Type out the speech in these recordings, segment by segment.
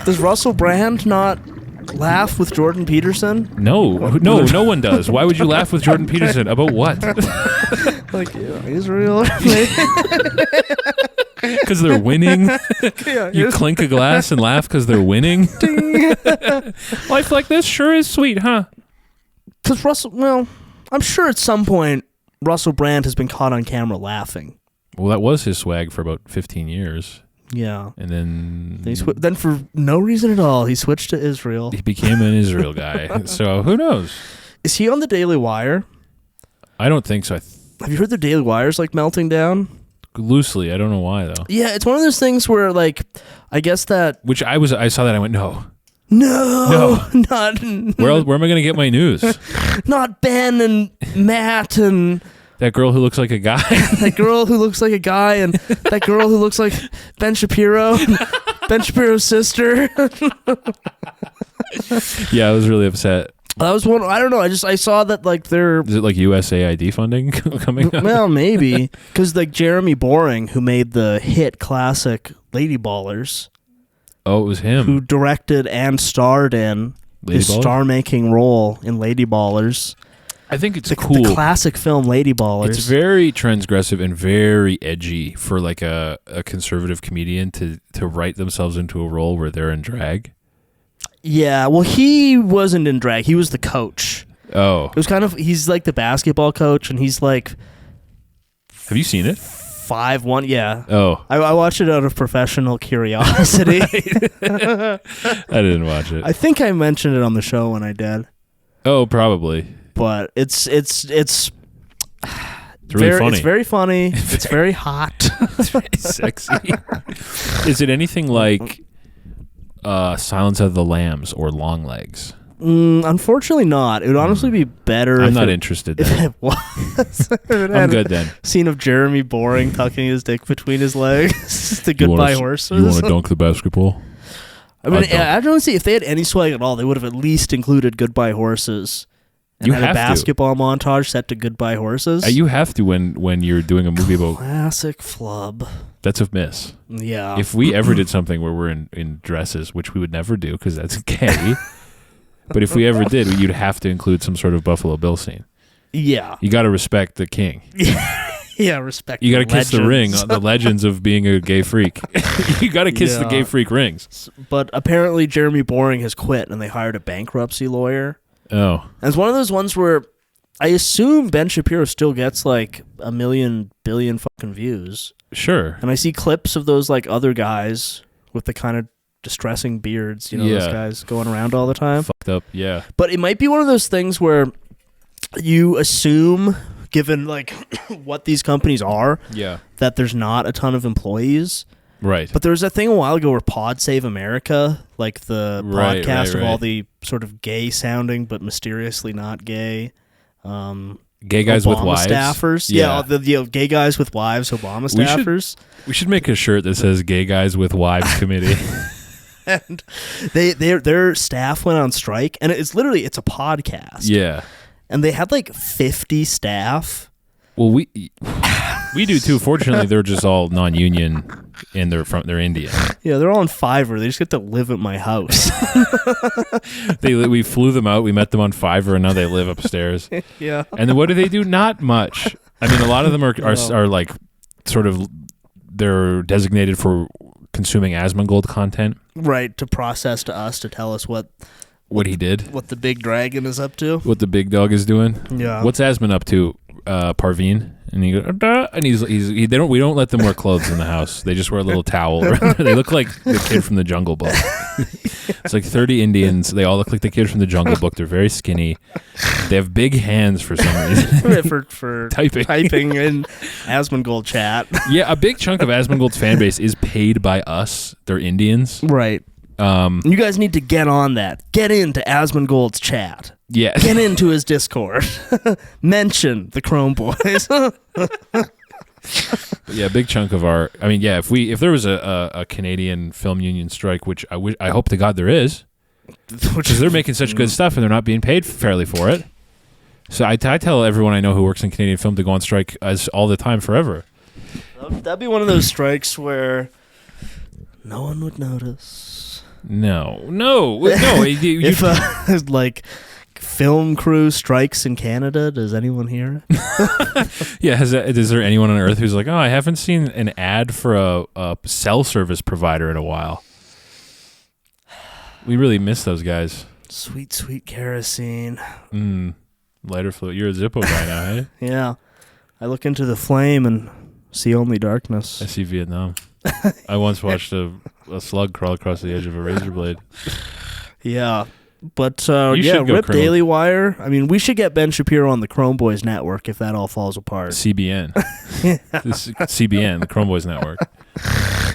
Does Russell Brand not laugh with Jordan Peterson? No one does. Why would you laugh with Jordan Peterson? About what? Like, yeah, Israel. Because they're winning. You clink a glass and laugh because they're winning. Life like this sure is sweet, huh? Because I'm sure at some point Russell Brand has been caught on camera laughing. Well, that was his swag for about 15 years. Yeah. And then... Then for no reason at all, he switched to Israel. He became an Israel guy. So who knows? Is he on the Daily Wire? I don't think so. Have you heard the Daily Wire's like melting down? Loosely. I don't know why, though. Yeah, it's one of those things where, like, I guess that... Which I saw that, I went, no. Not... Where am I going to get my news? Not Ben and Matt and... That girl who looks like a guy. That girl who looks like a guy and that girl who looks like Ben Shapiro. Ben Shapiro's sister. Yeah, I was really upset. That was one. I don't know. I saw that like they're... Is it like USAID funding coming up? Well, maybe. Because like Jeremy Boring, who made the hit classic Lady Ballers. Oh, it was him. Who directed and starred in his star-making role in Lady Ballers. I think it's cool. The classic film Lady Ballers. It's very transgressive and very edgy for like a conservative comedian to write themselves into a role where they're in drag. Yeah, well, he wasn't in drag. He was the coach. Oh. It was kind of... He's like the basketball coach, and he's like... Have you seen it? 5'1", yeah. Oh. I watched it out of professional curiosity. I didn't watch it. I think I mentioned it on the show when I did. Oh, probably. But it's really funny. It's very funny. It's very hot. It's very sexy. Is it anything like Silence of the Lambs or Long Legs? Unfortunately not. It would honestly be better I'm not interested then. If it was. I'm good then. Scene of Jeremy Boring tucking his dick between his legs. The Goodbye Horses. You want to dunk the basketball? I mean, I don't see if they had any swag at all, they would have at least included Goodbye Horses. And you had a basketball montage set to Goodbye Horses. You have to when you're doing a movie about... Classic flub. That's a miss. Yeah. If we ever did something where we're in dresses, which we would never do because that's gay, but if we ever did, you'd have to include some sort of Buffalo Bill scene. Yeah. You got to respect the king. Yeah, respect. You got to kiss the ring, the legends of being a gay freak. You got to kiss the gay freak rings. But apparently Jeremy Boring has quit and they hired a bankruptcy lawyer. Oh. And it's one of those ones where I assume Ben Shapiro still gets like 1 million billion fucking views. Sure. And I see clips of those like other guys with the kind of distressing beards, those guys going around all the time. Fucked up, yeah. But it might be one of those things where you assume, given like what these companies are, that there's not a ton of employees. Right. But there was a thing a while ago where Pod Save America, like the podcast of all the sort of gay-sounding but mysteriously not gay, gay guys Obama with wives staffers. Yeah, the gay guys with wives, Obama staffers. We should make a shirt that says "Gay Guys with Wives Committee." And their staff went on strike, and it's a podcast. Yeah, and they had like 50 staff. Well, we do too. Fortunately, they're just all non-union and they're Indian. Yeah, they're all on Fiverr. They just get to live at my house. We flew them out. We met them on Fiverr, and now they live upstairs. Yeah. And then what do they do? Not much. I mean, a lot of them are like sort of, they're designated for consuming Asmongold content. Right, to process to us, to tell us what he did, what the big dragon is up to, what the big dog is doing. Yeah. What's Asmon up to? Parveen, and he goes, and we don't let them wear clothes in the house. They just wear a little towel. They look like the kid from the Jungle Book. It's like 30 Indians. They all look like the kid from the Jungle Book. They're very skinny. They have big hands for some reason. for typing in Asmongold chat. Yeah, a big chunk of Asmongold's fan base is paid by us. They're Indians, right? You guys need to get on that. Get into Asmongold's chat. Yeah. Get into his Discord. Mention the Chrome Boys. Yeah, big chunk of our... I mean, yeah, if there was a Canadian Film Union strike, which I hope to God there is, because they're making such good stuff and they're not being paid fairly for it. So I tell everyone I know who works in Canadian film to go on strike all the time forever. That'd be one of those strikes where... No one would notice. No. If like film crew strikes in Canada, does anyone hear it? Yeah, is there anyone on Earth who's like, oh, I haven't seen an ad for a cell service provider in a while? We really miss those guys. Sweet, sweet kerosene. Lighter fluid. You're a Zippo guy now, hey? Yeah. I look into the flame and see only darkness. I see Vietnam. I once watched a slug crawl across the edge of a razor blade. Yeah. But, Rip Daily Wire. I mean, we should get Ben Shapiro on the Chrome Boys Network if that all falls apart. CBN. This is CBN, the Chrome Boys Network.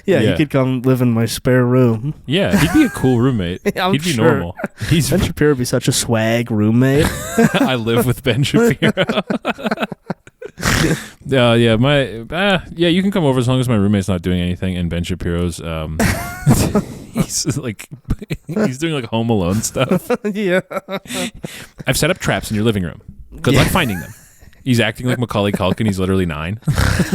Yeah, he could come live in my spare room. Yeah, he'd be a cool roommate. He'd be normal. Ben Shapiro would be such a swag roommate. I live with Ben Shapiro. You can come over as long as my roommate's not doing anything. And Ben Shapiro's, he's doing like Home Alone stuff. Yeah, I've set up traps in your living room. Good luck finding them. He's acting like Macaulay Culkin. He's literally 9.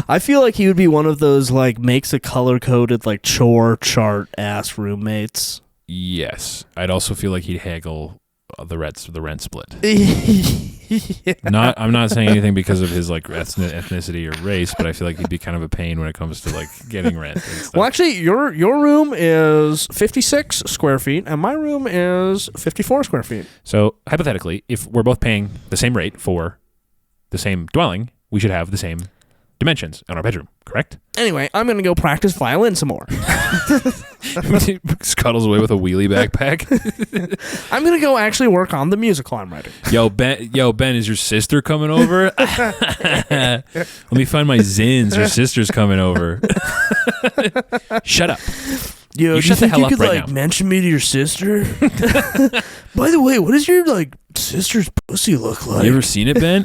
I feel like he would be one of those like makes a color coded like chore chart ass roommates. Yes, I'd also feel like he'd haggle the rent split. Yeah. I'm not saying anything because of his like ethnicity or race, but I feel like he'd be kind of a pain when it comes to like getting rent and stuff. Well, actually, your room is 56 square feet, and my room is 54 square feet. So hypothetically, if we're both paying the same rate for the same dwelling, we should have the same dimensions in our bedroom, correct? Anyway, I'm going to go practice violin some more. Scuttles away with a wheelie backpack. I'm going to go actually work on the musical I'm writing. Yo, Ben, is your sister coming over? Let me find my zins. Your sister's coming over. Shut up. Yo, you shut the hell up right now. Mention me to your sister? By the way, what does your sister's pussy look like? You ever seen it, Ben?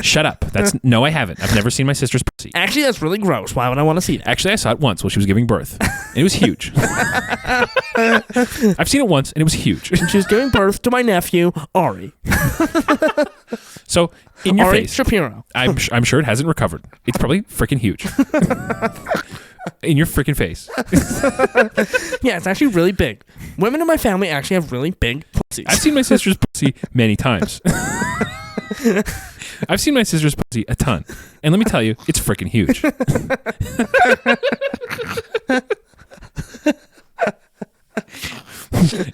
Shut up. No, I haven't. I've never seen my sister's pussy. Actually, that's really gross. Why would I want to see that? Actually, I saw it once while she was giving birth. And it was huge. I've seen it once, and it was huge. And she was giving birth to my nephew, Ari. So, in your Ari face. Shapiro. I'm sure it hasn't recovered. It's probably freaking huge. In your freaking face. Yeah, it's actually really big. Women in my family actually have really big pussies. I've seen my sister's pussy many times. I've seen my sister's pussy a ton. And let me tell you, it's freaking huge.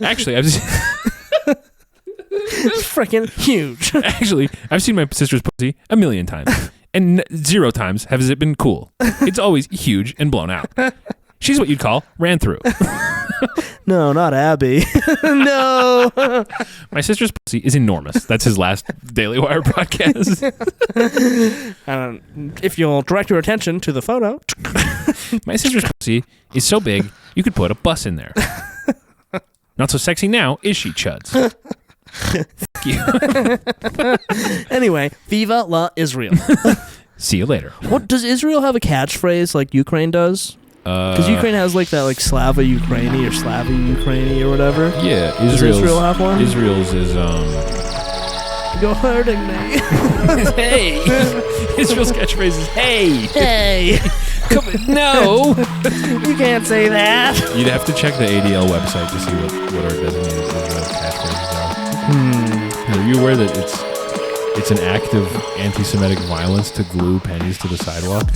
Actually, it's freaking huge. Actually, I've seen my sister's pussy a million times. And 0 times has it been cool. It's always huge and blown out. She's what you'd call ran through. No, not Abby. No. My sister's pussy is enormous. That's his last Daily Wire podcast. If you'll direct your attention to the photo. My sister's pussy is so big, you could put a bus in there. Not so sexy now, is she, Chuds? Fuck you. Anyway, Viva la Israel. See you later. What does Israel have a catchphrase like Ukraine does? Because Ukraine has like that like Slava Ukraini or Slava Ukraini or whatever. Yeah, does Israel have one? Israel's is You're hurting me. Hey. Israel's catchphrase is hey. Hey. Come on. No. You can't say that. You'd have to check the ADL website to see what our designated Israel catchphrases are. Are you aware that it's an act of anti-Semitic violence to glue pennies to the sidewalk?